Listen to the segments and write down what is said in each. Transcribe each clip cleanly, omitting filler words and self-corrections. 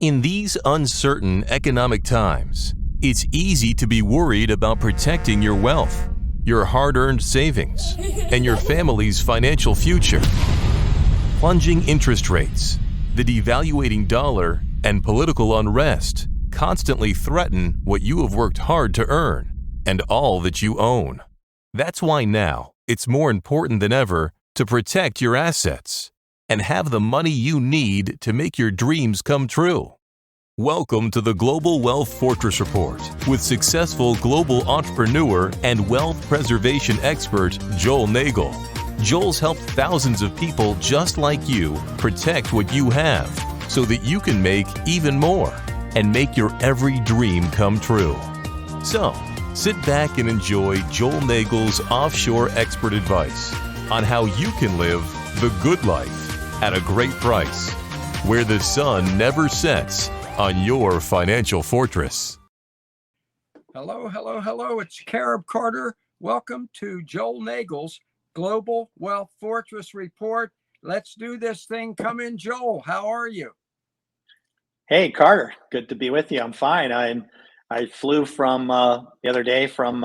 In these uncertain economic times, it's easy to be worried about protecting your wealth, your hard-earned savings, and your family's financial future. Plunging interest rates, the devaluating dollar, and political unrest constantly threaten what you have worked hard to earn and all that you own. That's why now it's more important than ever to protect your assets and have the money you need to make your dreams come true. Welcome to the Global Wealth Fortress Report with successful global entrepreneur and wealth preservation expert Joel Nagel. Joel's helped thousands of people just like you protect what you have so that you can make even more and make your every dream come true. So, sit back and enjoy Joel Nagel's offshore expert advice on how you can live the good life at a great price, where the sun never sets on your financial fortress. Hello, hello, hello. It's Caleb Carter. Welcome to Joel Nagel's Global Wealth Fortress Report. Let's do this thing. Come in, Joel. How are you? Hey, Carter. Good to be with you. I'm fine. I flew from the other day from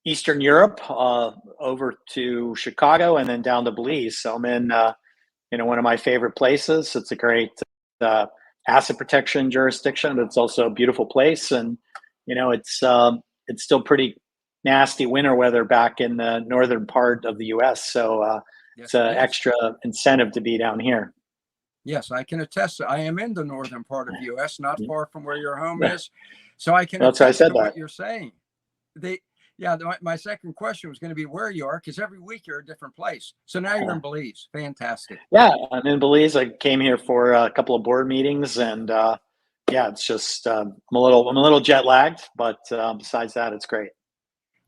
Eastern Europe over to Chicago and then down to Belize. So I'm in one of my favorite places. It's a great asset protection jurisdiction, but it's also a beautiful place. And it's still pretty nasty winter weather back in the northern part of the U.S. So it's an extra incentive to be down here. Yes, I can attest. I am in the northern part of the U.S., not far from where your home is. So I can attest to what you're saying. My second question was going to be where you are, because every week you're a different place. So now you're in Belize. Fantastic. Yeah, I'm in Belize. I came here for a couple of board meetings, and it's just I'm a little jet lagged, but besides that, it's great.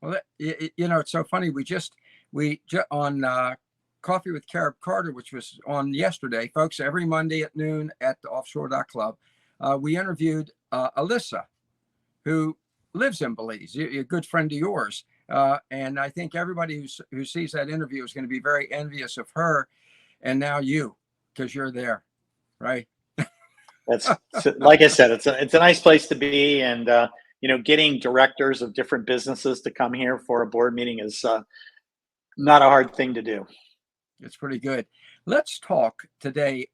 Well, it's so funny. We on Coffee with Caleb Carter, which was on yesterday, folks. Every Monday at noon at the Offshore Club, we interviewed Alyssa, who lives in Belize, a good friend of yours. And I think everybody who sees that interview is going to be very envious of her. And now you, because you're there, right? That's like I said, it's a nice place to be. And, getting directors of different businesses to come here for a board meeting is not a hard thing to do. It's pretty good. Let's talk today.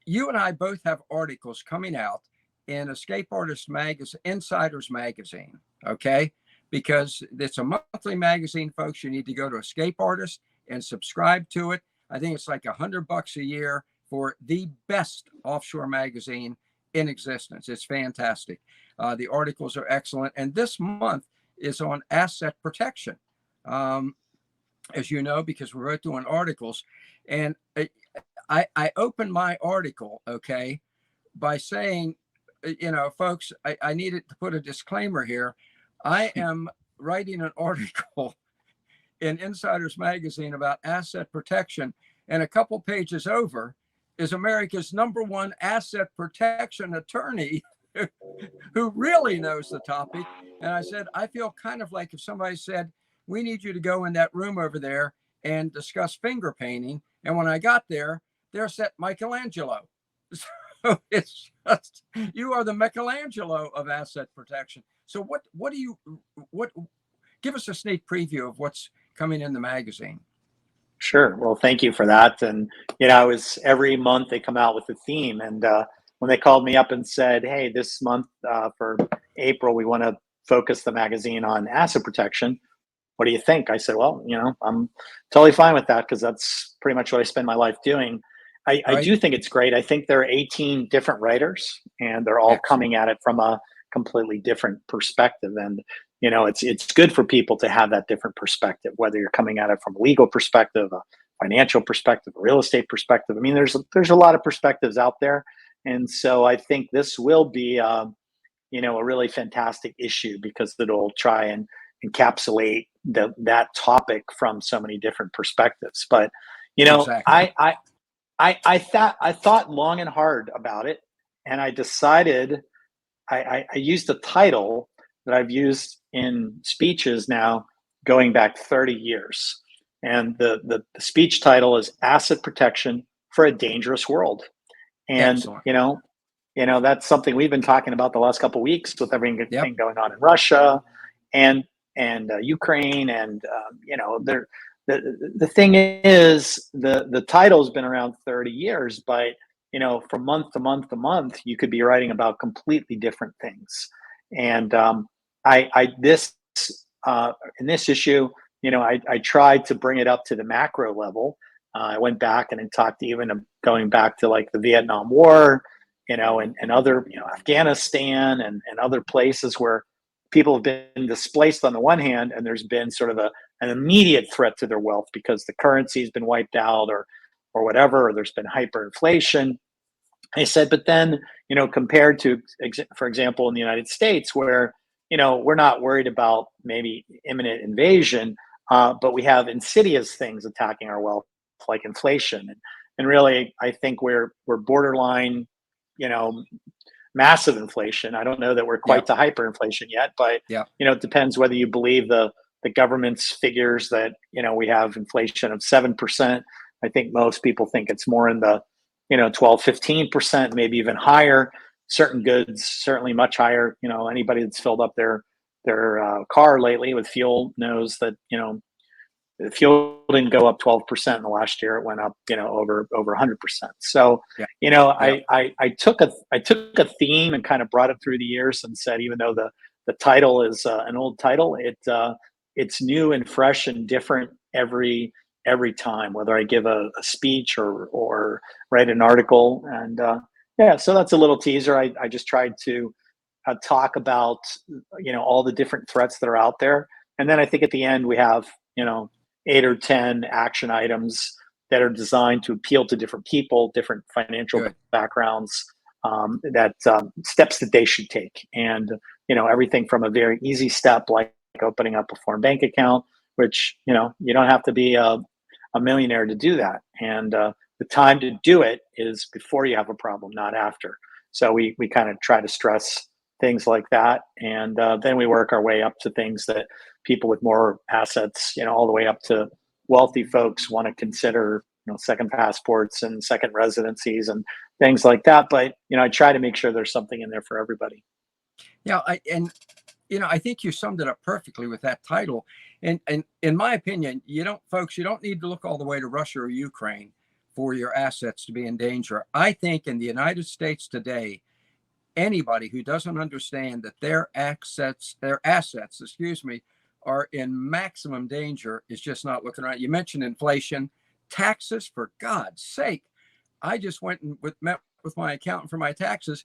You and I both have articles coming out in Escape Artist Magazine, Insiders Magazine, okay? Because it's a monthly magazine, folks. You need to go to Escape Artist and subscribe to it. I think it's like $100 a year for the best offshore magazine in existence. It's fantastic. The articles are excellent. And this month is on asset protection, as you know, because we're both doing articles. And I opened my article, okay, by saying, folks, I needed to put a disclaimer here. I am writing an article in Insiders Magazine about asset protection, and a couple pages over is America's #1 asset protection attorney who really knows the topic. And I said, I feel kind of like if somebody said, we need you to go in that room over there and discuss finger painting. And when I got there sat Michelangelo. So it's just, you are the Michelangelo of asset protection. So what give us a sneak preview of what's coming in the magazine. Sure. Well, thank you for that. And, every month they come out with a theme. And when they called me up and said, hey, this month for April, we want to focus the magazine on asset protection. What do you think? I said, well, I'm totally fine with that because that's pretty much what I spend my life doing. I do think it's great. I think there are 18 different writers and they're all coming at it from a completely different perspective. And, it's good for people to have that different perspective, whether you're coming at it from a legal perspective, a financial perspective, a real estate perspective. I mean, there's a lot of perspectives out there. And so I think this will be, a really fantastic issue because it'll try and encapsulate that topic from so many different perspectives. But, exactly. I thought long and hard about it, and I decided I used a title that I've used in speeches now going back 30 years. And the speech title is Asset Protection for a Dangerous World. And, Excellent. that's something we've been talking about the last couple of weeks with everything Yep. going on in Russia and Ukraine, and the thing is, the title's been around 30 years, but from month to month to month, you could be writing about completely different things. And I this in this issue, I tried to bring it up to the macro level. I went back and talked even going back to like the Vietnam War, and other, Afghanistan and other places where people have been displaced on the one hand, and there's been sort of an immediate threat to their wealth because the currency has been wiped out, or whatever, or there's been hyperinflation. I said, but then, compared to, for example, in the United States, where, we're not worried about maybe imminent invasion, but we have insidious things attacking our wealth, like inflation. And really, I think we're borderline, massive inflation. I don't know that we're quite to hyperinflation yet, but, it depends whether you believe the government's figures that, we have inflation of 7%. I think most people think it's more in the 12, 15%, maybe even higher. Certain goods, certainly much higher. Anybody that's filled up their car lately with fuel knows that, the fuel didn't go up 12% in the last year. It went up, over 100%. So, I took a theme and kind of brought it through the years and said, even though the title is an old title, it's new and fresh and different every time, whether I give a speech or write an article. And so that's a little teaser. I just tried to talk about, all the different threats that are out there. And then I think at the end we have, 8 or 10 action items that are designed to appeal to different people, different financial backgrounds, that steps that they should take. And, everything from a very easy step like opening up a foreign bank account, which, you don't have to be a millionaire to do that. And the time to do it is before you have a problem, not after. So we kind of try to stress things like that. And then we work our way up to things that people with more assets, all the way up to wealthy folks want to consider, second passports and second residencies and things like that. But, I try to make sure there's something in there for everybody. Yeah. I think you summed it up perfectly with that title. And in my opinion, you don't need to look all the way to Russia or Ukraine for your assets to be in danger. I think in the United States today, anybody who doesn't understand that their assets, are in maximum danger is just not looking right. You mentioned inflation, taxes, for God's sake. I just went and met with my accountant for my taxes.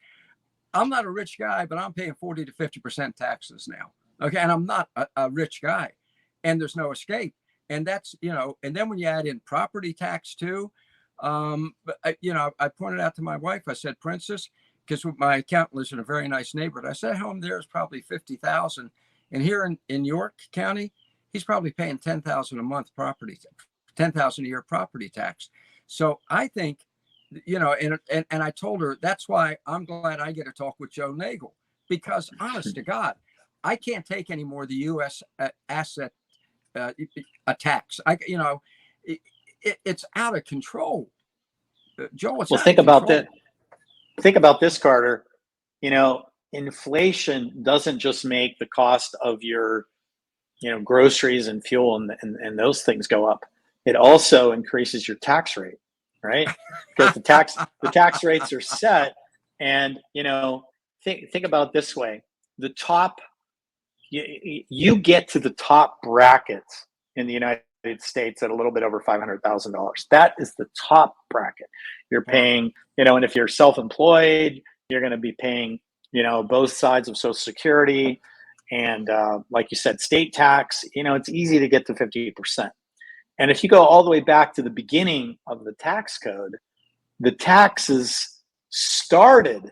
I'm not a rich guy, but I'm paying 40 to 50% taxes now. Okay. And I'm not a rich guy, and there's no escape. And that's, and then when you add in property tax too, I pointed out to my wife, I said, Princess, because my accountant lives in a very nice neighborhood, I said, home there is probably 50,000. And here in York County, he's probably paying 10,000 a month property, 10,000 a year property tax. So I think, and I told her, that's why I'm glad I get to talk with Joe Nagel, because honest to God, I can't take any more of the U.S. asset attacks. It's out of control. Joe, it's think about that. Think about this, Carter. Inflation doesn't just make the cost of your, groceries and fuel and those things go up. It also increases your tax rate, right? Because the tax rates are set. And, think about it this way. The top, you get to the top bracket in the United States at a little bit over $500,000. That is the top bracket. You're paying, and if you're self-employed, you're going to be paying, both sides of Social Security and, like you said, state tax. It's easy to get to 50%. And if you go all the way back to the beginning of the tax code, the taxes started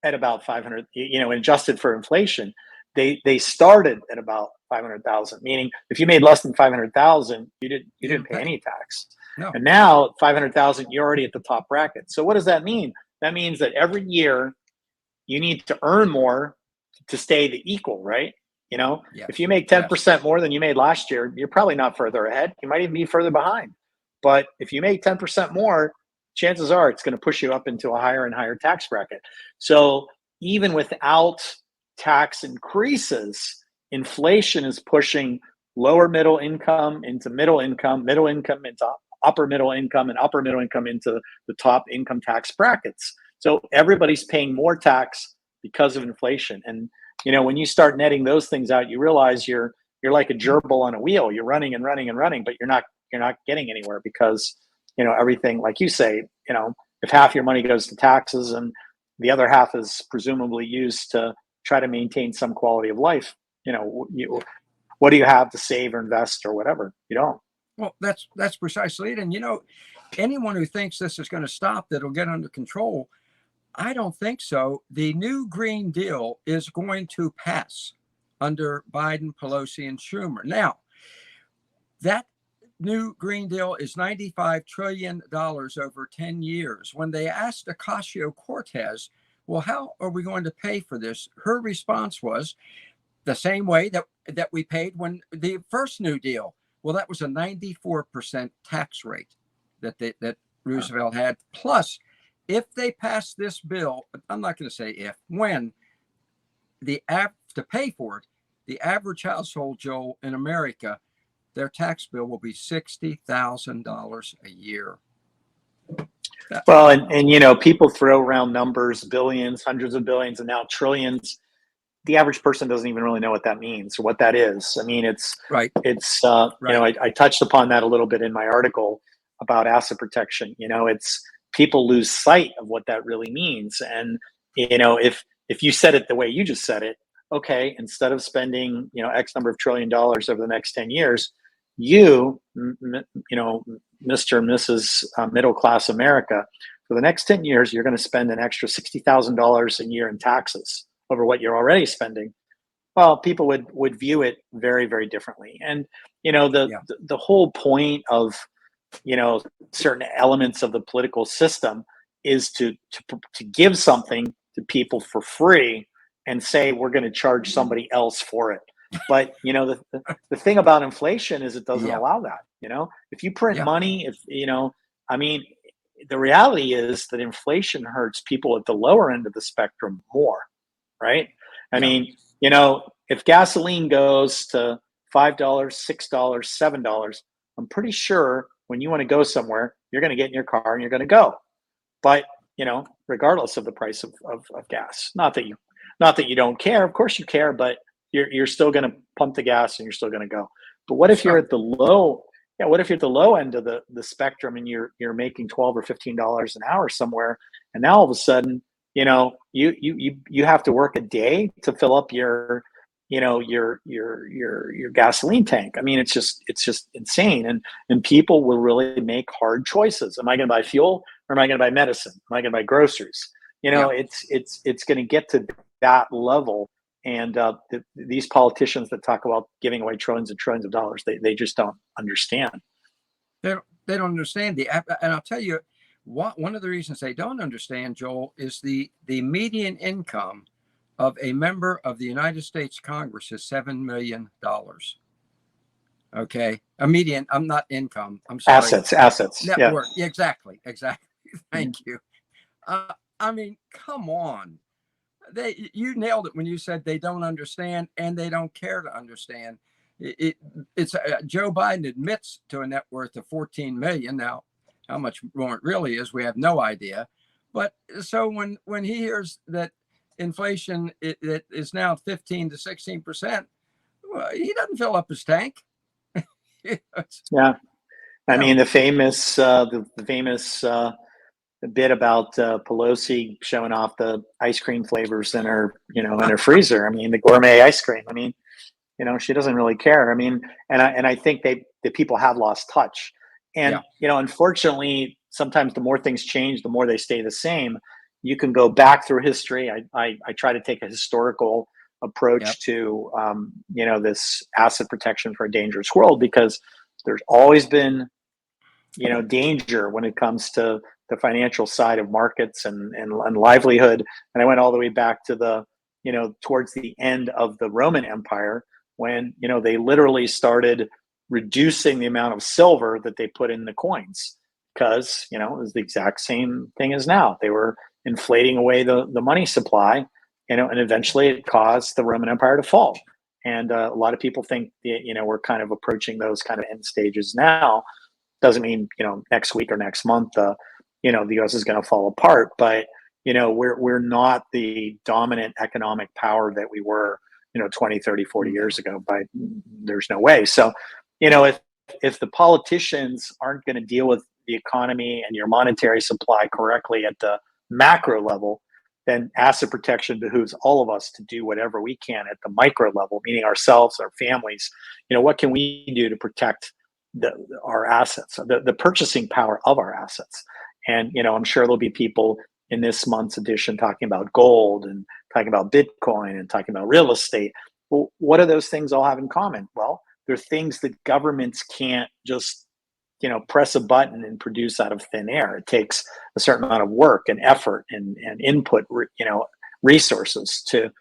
at about 500, adjusted for inflation. They started at about 500,000, meaning if you made less than 500,000, you didn't pay any tax. No. And now 500,000, you're already at the top bracket. So what does that mean? That means that every year you need to earn more to stay the equal, right? Yes. If you make 10% more than you made last year, you're probably not further ahead. You might even be further behind. But if you make 10% more, chances are it's going to push you up into a higher and higher tax bracket. So even without tax increases, inflation is pushing lower middle income into middle income into upper middle income, and upper middle income into the top income tax brackets. So everybody's paying more tax because of inflation. And when you start netting those things out, you realize you're like a gerbil on a wheel. You're running and running and running, but you're not getting anywhere, because everything, like you say, if half your money goes to taxes and the other half is presumably used to try to maintain some quality of life, what do you have to save or invest or whatever? You don't. Well, that's precisely it. And anyone who thinks this is going to stop, that'll get under control, I don't think so. The new Green Deal is going to pass under Biden, Pelosi, and Schumer. Now, that new Green Deal is $95 trillion over 10 years. When they asked Ocasio-Cortez, well, how are we going to pay for this? Her response was the same way that we paid when the first New Deal. Well, that was a 94% tax rate that Roosevelt had. Plus, if they pass this bill, I'm not going to say if, when, to pay for it, the average household, Joel, in America, their tax bill will be $60,000 a year. Well, and people throw around numbers, billions, hundreds of billions, and now trillions. The average person doesn't even really know what that means or what that is. I mean, it's right. It's right. I touched upon that a little bit in my article about asset protection. It's people lose sight of what that really means. And if you said it the way you just said it, okay, instead of spending X number of $1 trillion over the next 10 years, Mr. and Mrs. Middle class America, for the next 10 years, you're going to spend an extra $60,000 a year in taxes over what you're already spending. Well, people would view it very, very differently. And the whole point of certain elements of the political system is to give something to people for free and say we're going to charge somebody else for it. But the thing about inflation is it doesn't allow that. If you print money, the reality is that inflation hurts people at the lower end of the spectrum more, right? I mean, if gasoline goes to $5, $6, $7, I'm pretty sure when you want to go somewhere, you're going to get in your car and you're going to go. But regardless of the price of gas, not that you don't care. Of course you care, but you're still going to pump the gas and you're still going to go. But what if you're at the low? Yeah, what if you're at the low end of the spectrum and you're making $12 or $15 an hour somewhere, and now all of a sudden, you have to work a day to fill up your gasoline tank. I mean, it's just insane. And people will really make hard choices. Am I going to buy fuel or am I going to buy medicine? Am I going to buy groceries? It's going to get to that level. And these politicians that talk about giving away trillions and trillions of dollars, they just don't understand. They don't understand and I'll tell you, one of the reasons they don't understand, Joel, is the median income of a member of the United States Congress is $7 million. Okay, a median. I'm not income. I'm sorry. Assets. Net worth. Yeah, exactly. Thank you. I mean, come on. You nailed it when you said they don't understand and they don't care to understand. It's Joe Biden admits to a net worth of 14 million. Now, how much more it really is, we have no idea. But so when he hears that inflation it is now 15 to 16%, well, he doesn't fill up his tank. Yeah, I mean the famous bit about Pelosi showing off the ice cream flavors in her in her freezer. I mean the gourmet ice cream. I mean she doesn't really care. I mean, and I think the people have lost touch. And unfortunately, sometimes the more things change, the more they stay the same. You can go back through history. I try to take a historical approach to this asset protection for a dangerous world, because there's always been danger when it comes to the financial side of markets and livelihood. And I went all the way back to the towards the end of the Roman Empire, when they literally started reducing the amount of silver that they put in the coins, because, it was the exact same thing as now. They were inflating away the money supply, and eventually it caused the Roman Empire to fall. And a lot of people think that, we're kind of approaching those kind of end stages now. Doesn't mean, next week or next month, the US is going to fall apart, but, we're not the dominant economic power that we were, 20, 30, 40 years ago. There's no way. So, if the politicians aren't going to deal with the economy and your monetary supply correctly at the macro level, then asset protection behooves all of us to do whatever we can at the micro level, meaning ourselves, our families. What can we do to protect our assets, the purchasing power of our assets? And, I'm sure there'll be people in this month's edition talking about gold and talking about Bitcoin and talking about real estate. Well, what do those things all have in common? Well, they're things that governments can't just, press a button and produce out of thin air. It takes a certain amount of work and effort and input, resources to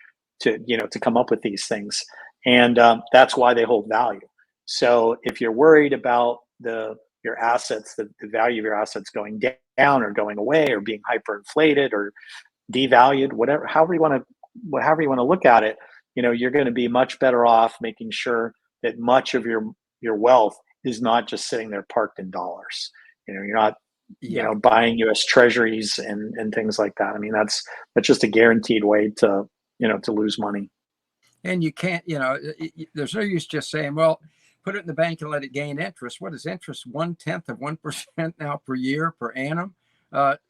come up with these things. And that's why they hold value. So if you're worried about your assets, the value of your assets going down or going away or being hyperinflated or devalued, however you want to look at it, you're going to be much better off making sure that much of your wealth is not just sitting there parked in dollars. You're not buying US treasuries and things like that. I mean, that's just a guaranteed way to lose money. And you can't, there's no use just saying, well, put it in the bank and let it gain interest. What is interest? 1/10 of 1% now per year per annum.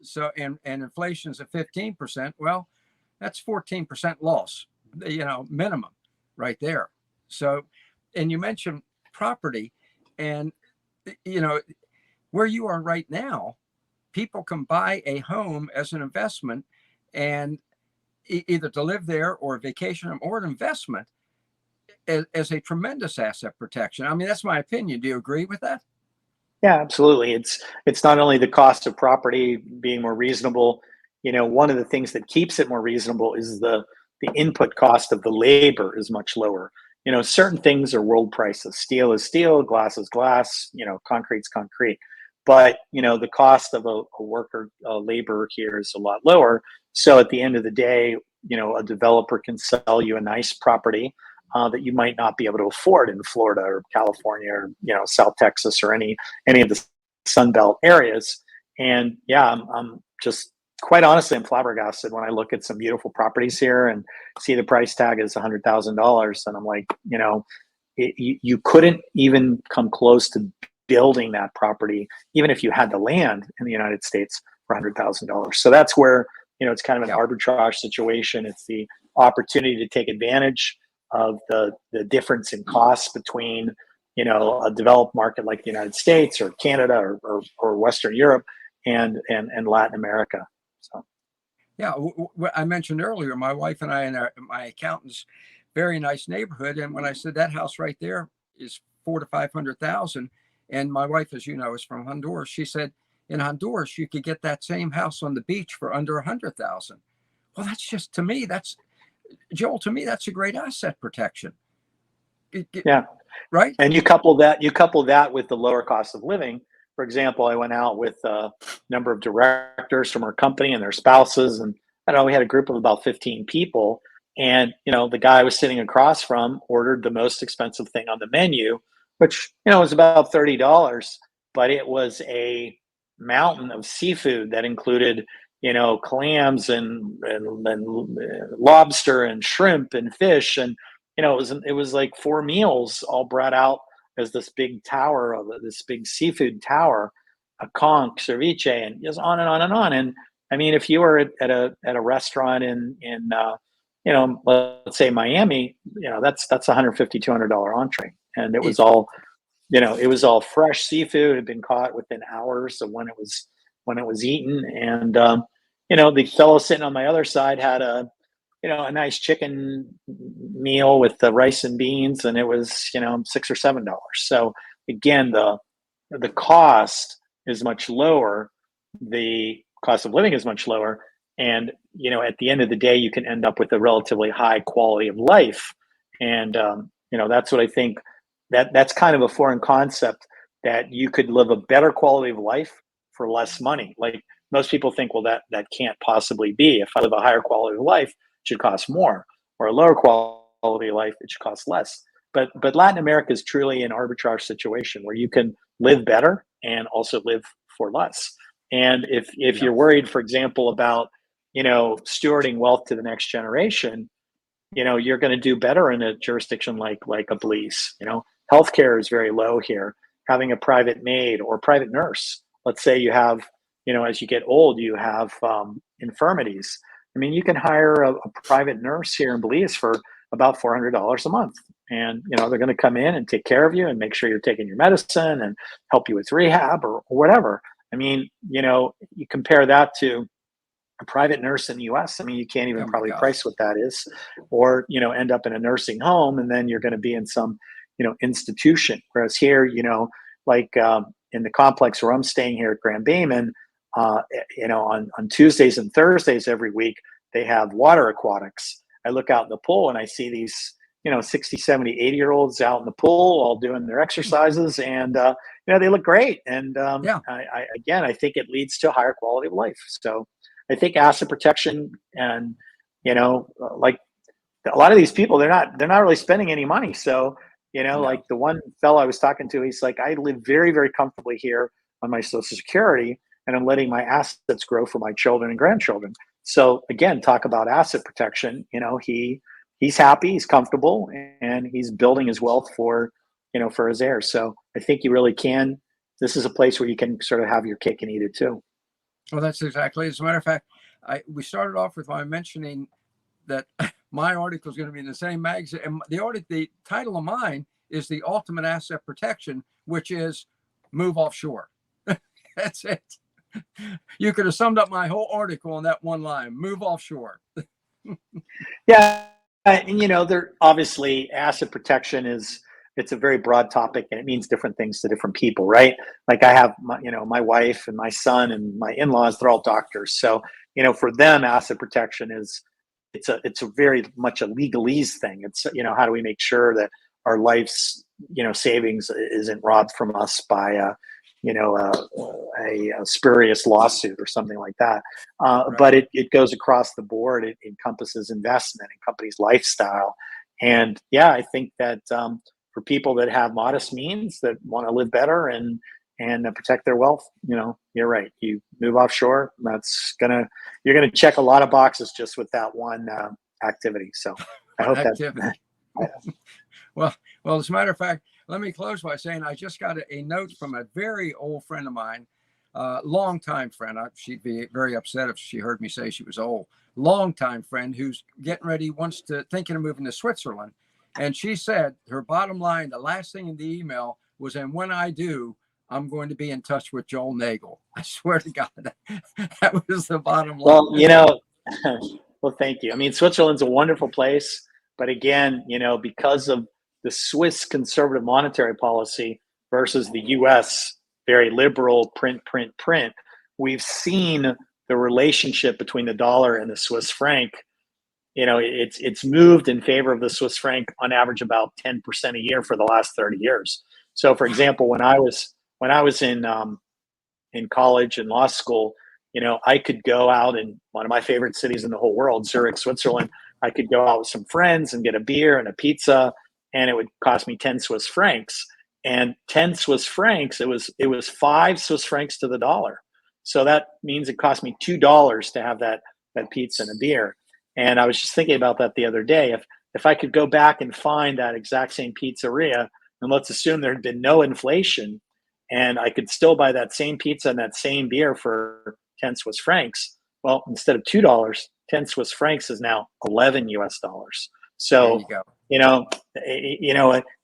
So and inflation's at 15%. Well, that's 14% loss, minimum right there. So, and you mentioned property, and where you are right now, people can buy a home as an investment, and either to live there or a vacation or an investment as a tremendous asset protection. I mean, that's my opinion. Do you agree with that? Yeah, absolutely. It's not only the cost of property being more reasonable. One of the things that keeps it more reasonable is the input cost of the labor is much lower. Certain things are world prices. Steel is steel, glass is glass, concrete's concrete. But, the cost of a worker labor here is a lot lower. So at the end of the day, a developer can sell you a nice property that you might not be able to afford in Florida or California or, South Texas or any of the Sunbelt areas. And yeah, I'm just quite honestly, I'm flabbergasted when I look at some beautiful properties here and see the price tag is $100,000. And I'm like, you couldn't even come close to building that property, even if you had the land in the United States for $100,000. So that's where, it's kind of an arbitrage situation. It's the opportunity to take advantage of the difference in costs between, a developed market like the United States or Canada or Western Europe and Latin America. So, yeah, I mentioned earlier, my wife and I and my accountant's very nice neighborhood. And when I said that house right there is 400,000 to 500,000, and my wife, as you know, is from Honduras, she said in Honduras you could get that same house on the beach for under 100,000. Well, that's just, to me, that's a great asset protection. Yeah, right. And you couple that with the lower cost of living. For example, I went out with a number of directors from our company and their spouses, and I don't know, we had a group of about 15 people. And the guy I was sitting across from ordered the most expensive thing on the menu, which was about $30, but it was a mountain of seafood that included clams and lobster and shrimp and fish, and it was like 4 meals all brought out as this big tower of this big seafood tower, a conch, ceviche, and just on and on and on. And I mean, if you were at a restaurant in let's say Miami, that's $150, $200 entree, and it was all fresh seafood. It had been caught within hours of when it was eaten. And the fellow sitting on my other side had a nice chicken meal with the rice and beans, and it was $6 or $7. So again, the cost is much lower, the cost of living is much lower, and at the end of the day, you can end up with a relatively high quality of life. And that's what I think, that's kind of a foreign concept, that you could live a better quality of life for less money. Like most people think, well, that can't possibly be. If I live a higher quality of life, it should cost more, or a lower quality of life, it should cost less. But Latin America is truly an arbitrage situation where you can live better and also live for less. And if you're worried, for example, about stewarding wealth to the next generation, you're going to do better in a jurisdiction like a Belize. Healthcare is very low here. Having a private maid or private nurse. Let's say you have, as you get old, you have infirmities. I mean, you can hire a private nurse here in Belize for about $400 a month. And, they're going to come in and take care of you and make sure you're taking your medicine and help you with rehab or whatever. I mean, you compare that to a private nurse in the US. I mean, you can't even probably price what that is, or, end up in a nursing home and then you're going to be in some, institution. Whereas here, like in the complex where I'm staying here at Grand Bayman, on Tuesdays and Thursdays every week, they have water aquatics. I look out in the pool and I see these, 60, 70, 80-year-olds out in the pool, all doing their exercises, and, they look great. And I think it leads to a higher quality of life. So I think asset protection and, like a lot of these people, they're not really spending any money. So, like the one fellow I was talking to, he's like, I live very, very comfortably here on my Social Security, and I'm letting my assets grow for my children and grandchildren. So again, talk about asset protection. He's happy, he's comfortable, and he's building his wealth for his heirs. So I think you really can. This is a place where you can sort of have your cake and eat it too. Well, that's exactly. As a matter of fact, we started off with my mentioning that my article is going to be in the same magazine. And the title of mine is The Ultimate Asset Protection, which is Move Offshore. That's it. You could have summed up my whole article in that one line: move offshore. Yeah. And, there obviously asset protection it's a very broad topic, and it means different things to different people, right? Like I have my wife and my son and my in-laws, they're all doctors. So, for them, asset protection it's a very much a legalese thing. It's, how do we make sure that our life's, savings isn't robbed from us by a spurious lawsuit or something like that. Right. But it goes across the board. It encompasses investment and companies' lifestyle. And I think that for people that have modest means that want to live better and protect their wealth, you're right. You move offshore. You're gonna check a lot of boxes just with that one activity. So I hope that. Well, as a matter of fact, let me close by saying I just got a note from a very old friend of mine, longtime friend. She'd be very upset if she heard me say she was old. Longtime friend who's getting ready, thinking of moving to Switzerland. And she said her bottom line, the last thing in the email was, and when I do, I'm going to be in touch with Joel Nagel. I swear to God, that was the bottom line. Well, well, thank you. I mean, Switzerland's a wonderful place, but again, because of the Swiss conservative monetary policy versus the U.S. very liberal print, we've seen the relationship between the dollar and the Swiss franc. It's moved in favor of the Swiss franc on average about 10% a year for the last 30 years. So, for example, when I was in college and law school, I could go out in one of my favorite cities in the whole world, Zurich, Switzerland. I could go out with some friends and get a beer and a pizza, and it would cost me 10 Swiss francs. And 10 Swiss francs, it was 5 Swiss francs to the dollar. So that means it cost me $2 to have that pizza and a beer. And I was just thinking about that the other day. If I could go back and find that exact same pizzeria, and let's assume there had been no inflation, and I could still buy that same pizza and that same beer for 10 Swiss francs. Well, instead of $2, 10 Swiss francs is now 11 US dollars. So, and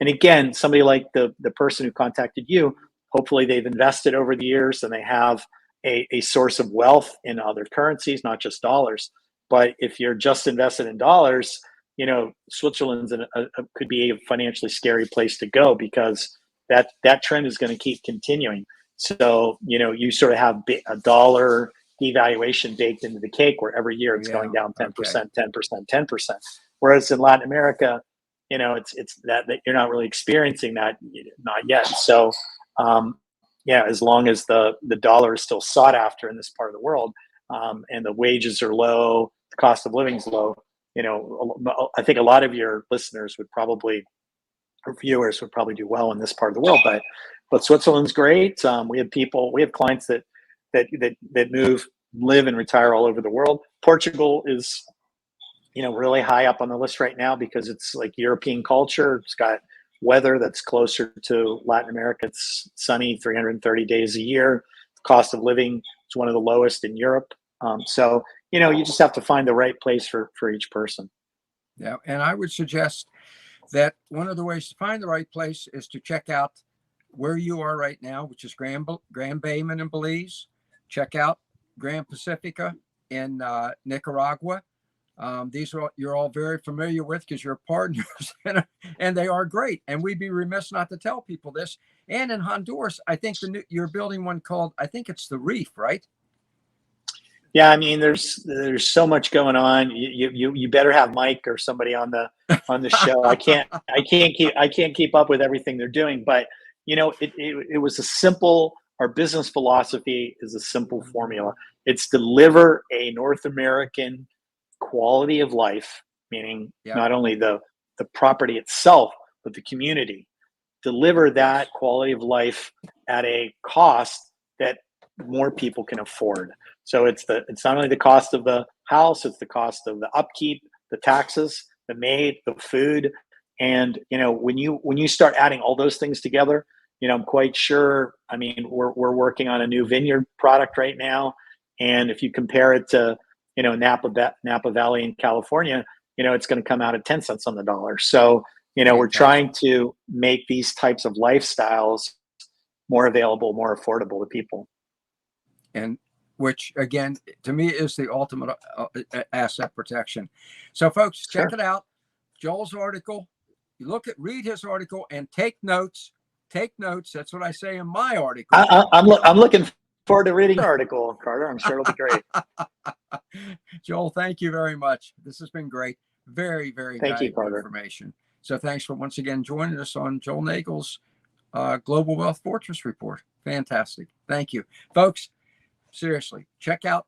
again, somebody like the person who contacted you, hopefully they've invested over the years and they have a source of wealth in other currencies, not just dollars. But if you're just invested in dollars, Switzerland's could be a financially scary place to go, because that trend is going to keep continuing. So, you sort of have a dollar devaluation baked into the cake, where every year it's going down 10%, 10%. Whereas in Latin America, it's that you're not really experiencing that, not yet. So, yeah, as long as the dollar is still sought after in this part of the world, and the wages are low, the cost of living is low, I think a lot of your listeners would probably, or viewers would probably do well in this part of the world. But Switzerland's great. We have clients that move, live, and retire all over the world. Portugal is, really high up on the list right now because it's like European culture. It's got weather that's closer to Latin America. It's sunny 330 days a year. The cost of living is one of the lowest in Europe. So, you just have to find the right place for each person. Yeah. And I would suggest that one of the ways to find the right place is to check out where you are right now, which is Grand Bayman in Belize. Check out Grand Pacifica in Nicaragua. These are you're all very familiar with because you're partners, and they are great. And we'd be remiss not to tell people this. And in Honduras, I think you're building one called, I think it's the Reef, right? Yeah, I mean, there's so much going on. You better have Mike or somebody on the show. I can't keep up with everything they're doing. But it was a simple. Our business philosophy is a simple formula. It's deliver a North American quality of life, meaning not only the property itself, but the community. Deliver that quality of life at a cost that more people can afford. So it's not only the cost of the house, it's the cost of the upkeep, the taxes, the maid, the food. And when you start adding all those things together, I'm quite sure. I mean, we're working on a new vineyard product right now, and if you compare it to Napa Valley in California, it's going to come out at 10 cents on the dollar. So we're trying to make these types of lifestyles more available, more affordable to people. And which, again, to me is the ultimate asset protection. So, folks, check it out. Joel's article. You read his article and take notes. Take notes. That's what I say in my article. I'm looking forward to reading the article, Carter. I'm sure it'll be great. Joel, thank you very much. This has been great. Very, very valuable information. So thanks for once again joining us on Joel Nagel's Global Wealth Fortress Report. Fantastic. Thank you, folks. Seriously, check out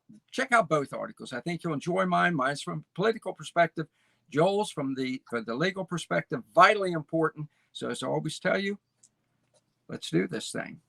both articles. I think you'll enjoy mine. Mine's from a political perspective. Joel's from the legal perspective. Vitally important. So as I always tell you, let's do this thing.